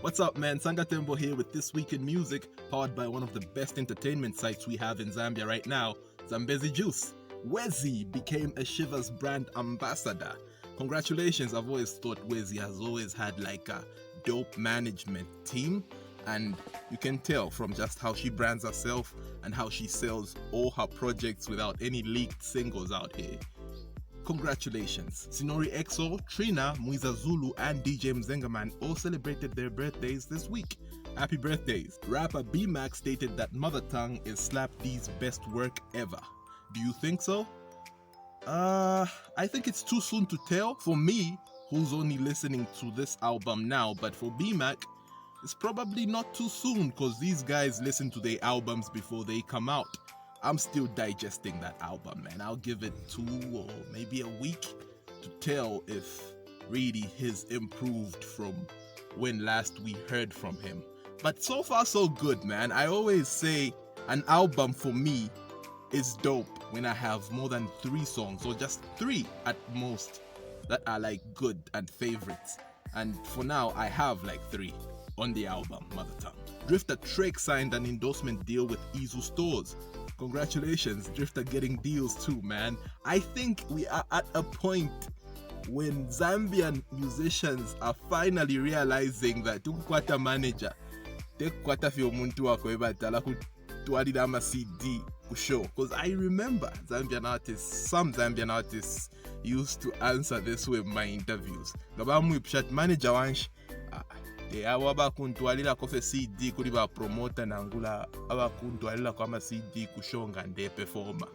What's up, man? Sangatembo here with This Week in Music, powered by one of the best entertainment sites we have in Zambia right now, Zambezi Juice. Wezi became a Chivas brand ambassador. Congratulations. I've always thought Wezi has always had like a dope management team, and you can tell from just how she brands herself and how she sells all her projects without any leaked singles out here. Congratulations. Cinori XO, Trinah, Mwiza Zulu, and DJ Mzengaman all celebrated their birthdays this week. Happy birthdays. Rapper Bmak stated that Mother Tongue is Slapdee's best work ever. Do you think so? I think it's too soon to tell for me, who's only listening to this album now, but for Bmak, it's probably not too soon because these guys listen to their albums before they come out. I'm still digesting that album, man. I'll give it 2 or maybe a week to tell if really he's improved from when last we heard from him. But so far so good, man. I always say an album for me is dope when I have more than 3 songs, or just 3 at most, that are like good and favorites. And for now, I have like 3 on the album, Mother Tongue. Drifta Trek signed an endorsement deal with Izu Stores. Congratulations, Drifta getting deals too, man. I think we are at a point when Zambian musicians are finally realizing that ukukwata manager tekukwata fyo muntu wako ebatala kutwalira ama CD kushow. Because I remember some Zambian artists used to answer this way in my interviews. Gabamu ipshat manager wansh abakuntwalira kofe CD kuri ba promoter nangula abakuntwalira kwa CD kushonga nde performer.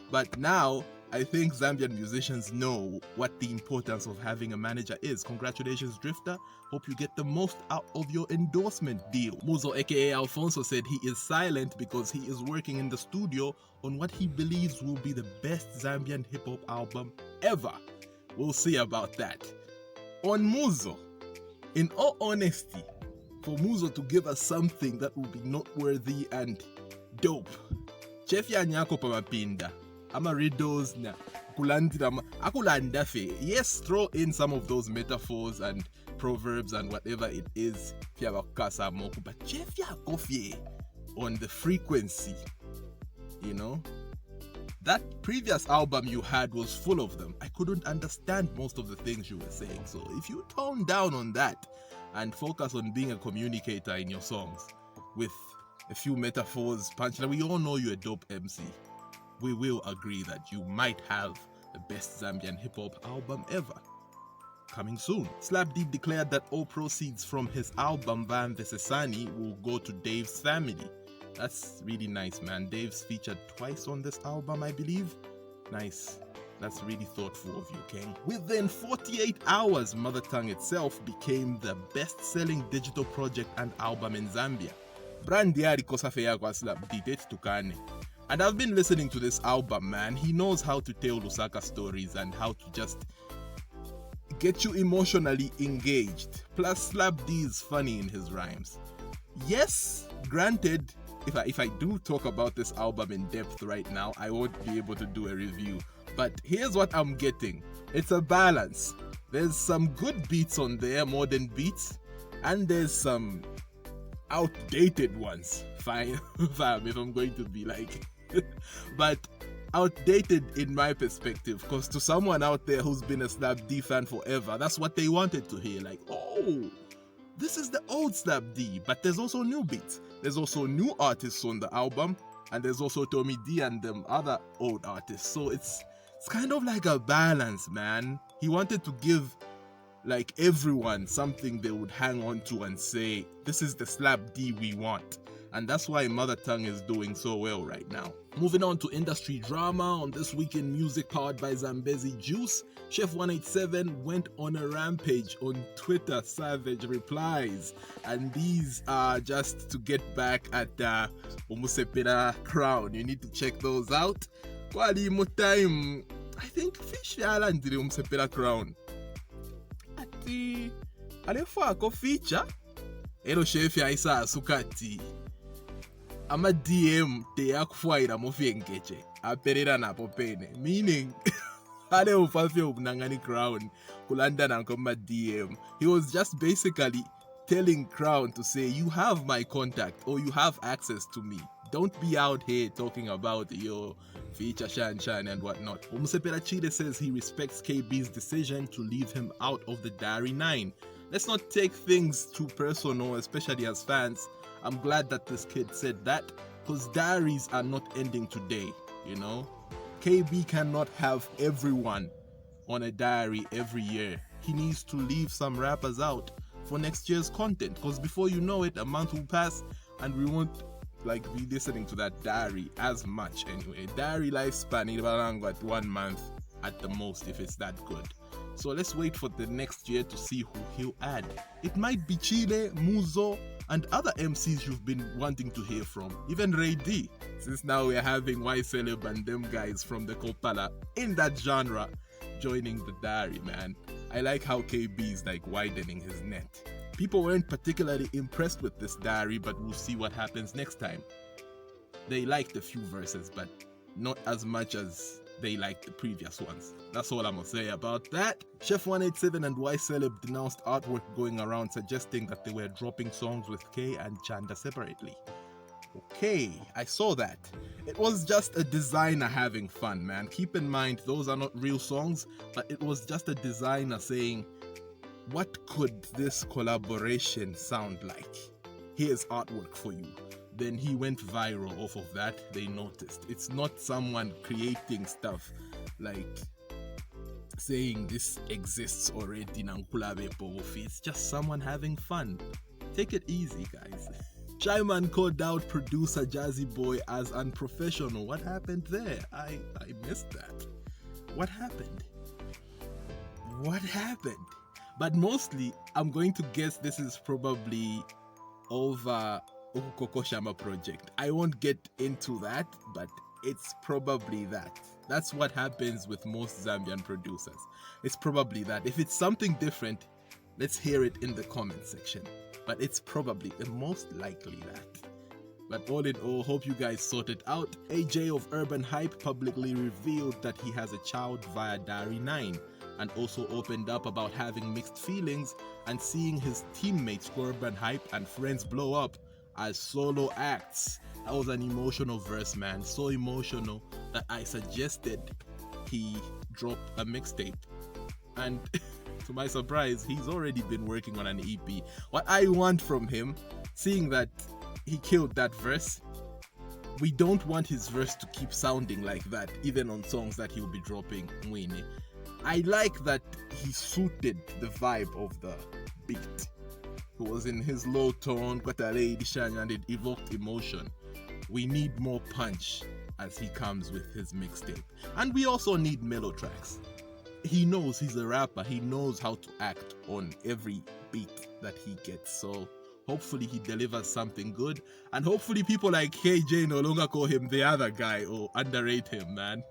But now I think Zambian musicians know what the importance of having a manager is. Congratulations, Drifta. Hope you get the most out of your endorsement deal. Muzo AKA Alphonso said he is silent because he is working in the studio on what he believes will be the best Zambian hip-hop album ever. We'll see about that. On Muzo, in all honesty, for Muzo to give us something that will be noteworthy and dope, Chefya nyako pamapinda, ama riddles na kulandira akulanda fe. Yes, throw in some of those metaphors and proverbs and whatever it is, fya bakasa moku, but Chefya kofye on the frequency, you know. That previous album you had was full of them. I couldn't understand most of the things you were saying. So if you tone down on that and focus on being a communicator in your songs with a few metaphors, punchline, we all know you're a dope MC. We will agree that you might have the best Zambian hip-hop album ever. Coming soon. Slapdee declared that all proceeds from his album Mvesesani will go to Daev's family. That's really nice, man. Daev's featured twice on this album, I believe. Nice. That's really thoughtful of you, King. Within 48 hours, Mother Tongue itself became the best-selling digital project and album in Zambia. Brandiari kosafeya kwa Slapdee tukane. And I've been listening to this album, man. He knows how to tell Lusaka stories and how to just get you emotionally engaged. Plus, Slapdee is funny in his rhymes. Yes, granted, if I do talk about this album in depth right now, I won't be able to do a review. But here's what I'm getting. It's a balance. There's some good beats on there, modern beats, and there's some outdated ones. Fine, if I'm going to be like... but outdated in my perspective, because to someone out there who's been a Slapdee fan forever, that's what they wanted to hear. Like, oh, this is the old Slapdee, but there's also new beats. There's also new artists on the album, and there's also Tommy D and them other old artists. So it's kind of like a balance, man. He wanted to give like everyone something they would hang on to and say, this is the Slapdee we want. And that's why Mother Tongue is doing so well right now. Moving on to industry drama on This Week in Music, powered by Zambezi Juice. Chef 187 went on a rampage on Twitter, savage replies. And these are just to get back at Umusepela crown. You need to check those out. Kwali mo time, I think Fish yalandire Umusepela crown. Ati alefa ako feature. Ero chef ya isa asukati. Ama DM te yakufwaira mufyengeche aperera napo pene, meaning ale ufafye ubnangani crown kulanda na koma DM. He was just basically telling Crown to say, you have my contact or you have access to me. Don't be out here talking about your feature Shan and whatnot. Umusepela Chile says he respects KB's decision to leave him out of the Diary9. Let's not take things too personal, especially as fans. I'm glad that this kid said that, because diaries are not ending today, you know? KB cannot have everyone on a diary every year. He needs to leave some rappers out for next year's content, because before you know it, a month will pass and we won't be listening to that diary as much anyway. Diary lifespan is around 1 month at the most if it's that good. So let's wait for the next year to see who he'll add. It might be Chile, Muzo, and other MCs you've been wanting to hear from. Even Ray D, since now we're having Y Celeb and them guys from the Kopala in that genre joining the diary, man. I like how KB's widening his net. People weren't particularly impressed with this diary, but we'll see what happens next time. They liked a few verses, but not as much as they liked the previous ones. That's all I'm gonna say about that. Chef 187 and Y Celeb denounced artwork going around suggesting that they were dropping songs with K and Chanda separately. Okay, I saw that. It was just a designer having fun, man. Keep in mind, those are not real songs, but it was just a designer saying, what could this collaboration sound like? Here's artwork for you. Then he went viral off of that. They noticed. It's not someone creating stuff saying this exists already. It's just someone having fun. Take it easy, guys. Shyman called out producer Jazzy Boy as unprofessional. What happened there? I missed that. What happened? But mostly, I'm going to guess this is probably over Ukoko Shama project. I won't get into that, but it's probably that. That's what happens with most Zambian producers. It's probably that. If it's something different, let's hear it in the comment section. But it's probably the most likely that. But all in all, hope you guys sort it out. AJ of Urban Hype publicly revealed that he has a child via Diary9, and also opened up about having mixed feelings and seeing his teammates Urban Hype and friends blow up as solo acts. That was an emotional verse, man. So emotional that I suggested he drop a mixtape. And to my surprise, he's already been working on an EP. What I want from him, seeing that he killed that verse, we don't want his verse to keep sounding like that, even on songs that he'll be dropping. Mwini. I like that he suited the vibe of the beat. It was in his low tone, got a lady shine, and it evoked emotion. We need more punch as he comes with his mixtape. And we also need mellow tracks. He knows he's a rapper. He knows how to act on every beat that he gets. So hopefully he delivers something good. And hopefully people like KJ no longer call him the other guy or underrate him, man.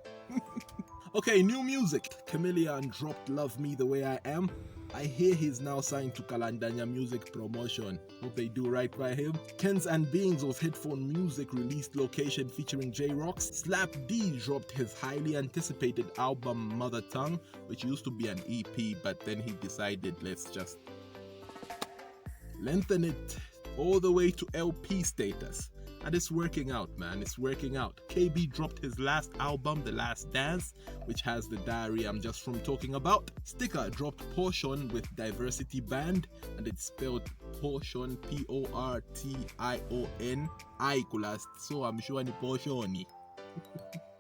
Okay, new music. Chameleon dropped Love Me The Way I Am. I hear he's now signed to Kalandanya Music Promotion. Hope they do right by him. Kens and Beings of Headphone Music released Location featuring J-Rocks. Slapdee dropped his highly anticipated album Mother Tongue, which used to be an EP, but then he decided let's just lengthen it all the way to LP status. And it's working out, man. It's working out. KB dropped his last album, The Last Dance, which has the diary I'm just from talking about. Sticker dropped Portion with Diversity Band, and it's spelled Portion, Portion. I last, so I'm sure ni Portioni.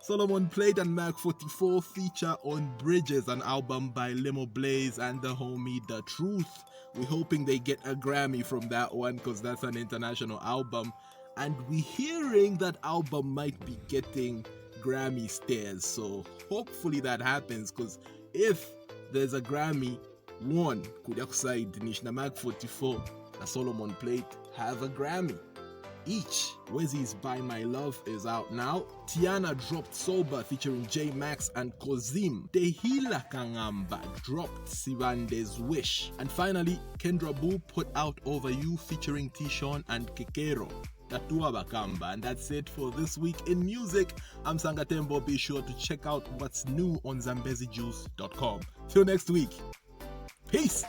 Solomon Played and Mag44 feature on Bridges, an album by Lemo Blaze and the homie The Truth. We're hoping they get a Grammy from that one because that's an international album. And we're hearing that album might be getting Grammy stares, so hopefully that happens, because if there's a Grammy, one could outside Nishna Mag44 and Solomon Plate have a Grammy each. Wezi's By My Love is out now. Tiana dropped Sober featuring J Max and Kozim. Tehila Kangamba dropped Sibande's Wish. And finally, Kendra Boo put out Over You featuring Tishon and Kekero. Tatua Bakamba. And that's it for this week in music. I'm Sangatembo. Be sure to check out what's new on ZambeziJuice.com. Till next week. Peace.